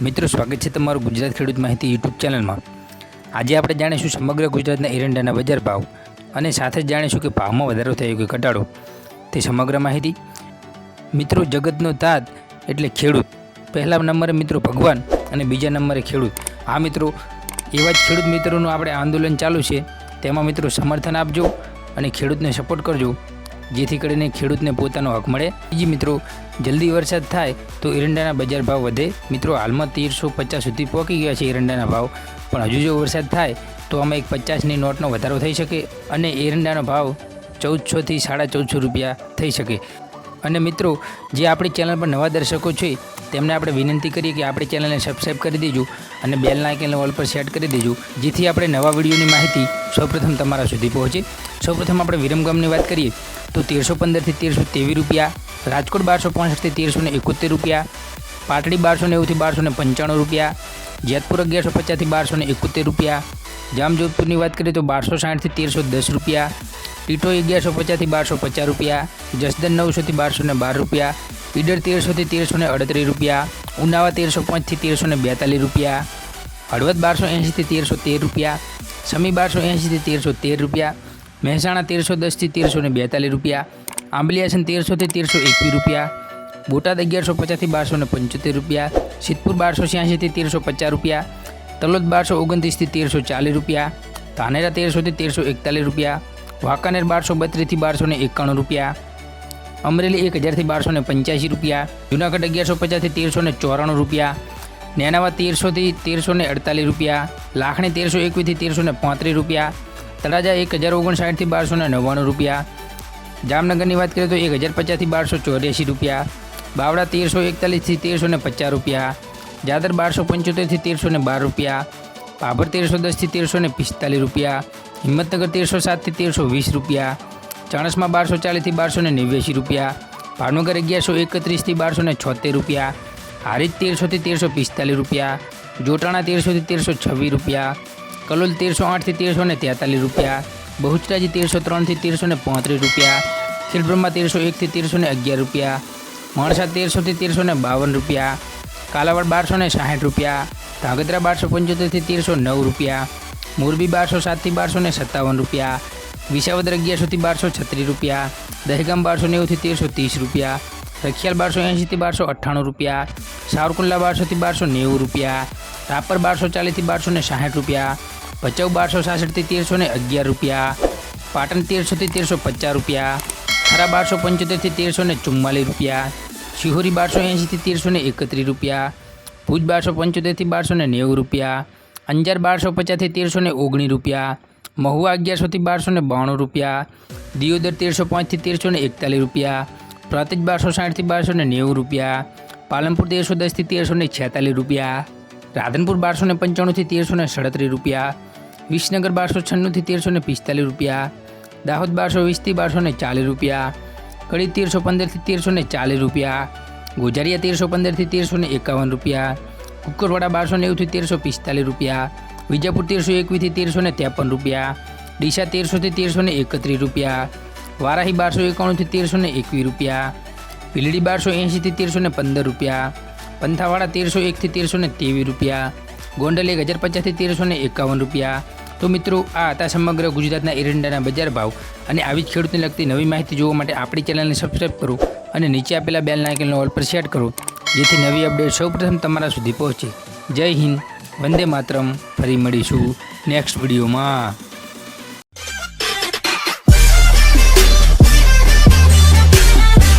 મિત્રો સ્વાગત છે તમારું ગુજરાત ખેડૂત માહિતી યુટ્યુબ ચેનલમાં। આજે આપણે જાણીશું સમગ્ર ગુજરાતના એરંડાના બજાર ભાવ અને સાથે જ જાણીશું કે ભાવમાં વધારો થયો કે ઘટાડો તે સમગ્ર માહિતી। મિત્રો જગતનો તાત એટલે ખેડૂત, પહેલા નંબરે મિત્રો ભગવાન અને બીજા નંબરે ખેડૂત। આ મિત્રો એવા જ ખેડૂત મિત્રોનું આપણે આંદોલન ચાલુ છે, તેમાં મિત્રો સમર્થન આપજો અને ખેડૂતને સપોર્ટ કરજો, જેથી કરીને ખેડૂતને પોતાનો હક મળે। બીજી મિત્રો જલ્દી વરસાદ થાય તો એરંડાના બજાર ભાવ વધે। મિત્રો હાલમાં 1350 સુધી પહોંચી ગયા છે એરંડાના ભાવ, પણ હજુ જો વરસાદ થાય તો આમાં એક 50ની નોટનો વધારો થઈ શકે અને એરંડાનો ભાવ 1400 થી 1450 રૂપિયા થઈ શકે। અને મિત્રો જે આપણી ચેનલ પર નવા દર્શકો છે તેમને આપણે વિનંતી કરીએ કે આપણી ચેનલને સબસ્ક્રાઈબ કરી દેજો અને બેલ આઇકનને ઓલ પર સેટ કરી દેજો, જેથી આપણે નવા વિડીયોની માહિતી સૌપ્રથમ તમારા સુધી પહોંચે। સૌપ્રથમ આપણે વિરમગામની વાત કરીએ તો 1315 થી 1323 રૂપિયા, રાજકોટ 1265 થી 1371 રૂપિયા, પાટડી 1290 થી 1295 રૂપિયા, જેતપુર 1150 થી 1271 રૂપિયા, જામજોધપુરની વાત કરીએ તો 1260 થી 1310 રૂપિયા, ટીટો 1150 થી 1250 રૂપિયા, જસદન 900 થી 1212 રૂપિયા, ઈડર 1300 થી 1338 રૂપિયા, ઉનાવા 1305 થી 1342 રૂપિયા, હળવદ 1280 થી 1313 રૂપિયા, સમી 1280 થી 1313 રૂપિયા, મહેસાણા 1310 થી 1342 રૂપિયા, આંબલિયાસન 1300 થી 1321 રૂપિયા, બોટાદ 1150 થી 1275 રૂપિયા, સિદ્ધપુર 1286 થી 1350 રૂપિયા, તલોદ 1229 થી 1340 રૂપિયા, ધાનેરા 1300 થી 1341 રૂપિયા, વાંકાનેર 1232 થી 1291 રૂપિયા, અમરેલી 1000 થી 1285 રૂપિયા, જૂનાગઢ 1150 થી 1394 રૂપિયા, નેનાવા 1300 થી 1348 રૂપિયા, લાખણી 1321 થી 1335 રૂપિયા, તળાજા 1059 થી 1299 રૂપિયા, જામનગરની વાત કરીએ તો 1050 થી 1284 રૂપિયા, બાવડા 1341 થી 1350 રૂપિયા, જાદર 1275 થી 1312 રૂપિયા, ભાભર 1310 થી 1345 રૂપિયા, હિંમતનગર 1307 થી 1320 રૂપિયા, ચાણસમાં 1240 થી 1289 રૂપિયા, ભાવનગર 1131 થી 1276 રૂપિયા, હારીજ 1300 થી 1345 રૂપિયા, જોટાણા 1300 થી 1326 રૂપિયા, કલોલ 1308 થી 1343 રૂપિયા, બહુચરાજી 1303 થી 1335 રૂપિયા, ખેડબ્રહ્મા 1301 થી 1311 રૂપિયા, માણસા 1300 થી 1352 રૂપિયા, કાલાવાડ 1260 રૂપિયા, ધાંગધ્રા 1275 થી 1309 રૂપિયા, મોરબી 1207 થી 1257 રૂપિયા, વિસાવદર 1100 થી 1236 રૂપિયા, દહેગામ 1290 થી 1330 રૂપિયા, રખિયાલ 1280 થી 1298 રૂપિયા, સાવરકુંડલા 1200 થી 1290 રૂપિયા, રાપર 1240 થી 1260 રૂપિયા, ભચાઉ 1266 થી 1311 રૂપિયા, પાટણ 1300 થી 1350 રૂપિયા, થરા 1275 થી 1344 રૂપિયા, શિહોરી 1280 થી 1331 રૂપિયા, ભુજ 1275 થી 1290 રૂપિયા, અંજાર 1250 થી 1319 રૂપિયા, મહુવા 1100 થી 1292 રૂપિયા, દિયોદર 1305 થી 1341 રૂપિયા, પ્રાંતિજ 1260 થી 1290 રૂપિયા, પાલનપુર 1310 થી 1346 રૂપિયા, રાધનપુર 1295 થી 1337 રૂપિયા, વિસનગર 1296 થી 1345 રૂપિયા, દાહોદ 1220 થી 1240 રૂપિયા, કડી 1315 થી 1340 રૂપિયા, ગોઝારિયા 1315 થી 1351 રૂપિયા, કુકરવાડા 1290 થી 1345 રૂપિયા, વિજાપુર 1321 થી 1353 રૂપિયા, ડીસા 1300 થી 1331 રૂપિયા, વારાહી 1291 થી 1321 રૂપિયા, ભીલડી 1280 થી 1315 રૂપિયા, પંથાવાડા 1301 થી 1323 રૂપિયા, ગોંડલ 1050 થી 1351 રૂપિયા। તો મિત્રો આ હતા સમગ્ર ગુજરાતના એરંડાના બજાર ભાવ, અને આવી જ ખેડૂતને લગતી નવી માહિતી જોવા માટે આપણી ચેનલને સબસ્ક્રાઈબ કરો અને નીચે આપેલા બેલ આઇકનને ઓલ પર સેટ કરો, જેથી નવી અપડેટ સૌપ્રથમ તમારા સુધી પહોંચે। જય હિન્દ, વંદે માતરમ। ફરી મળીશું નેક્સ્ટ વિડીયોમાં।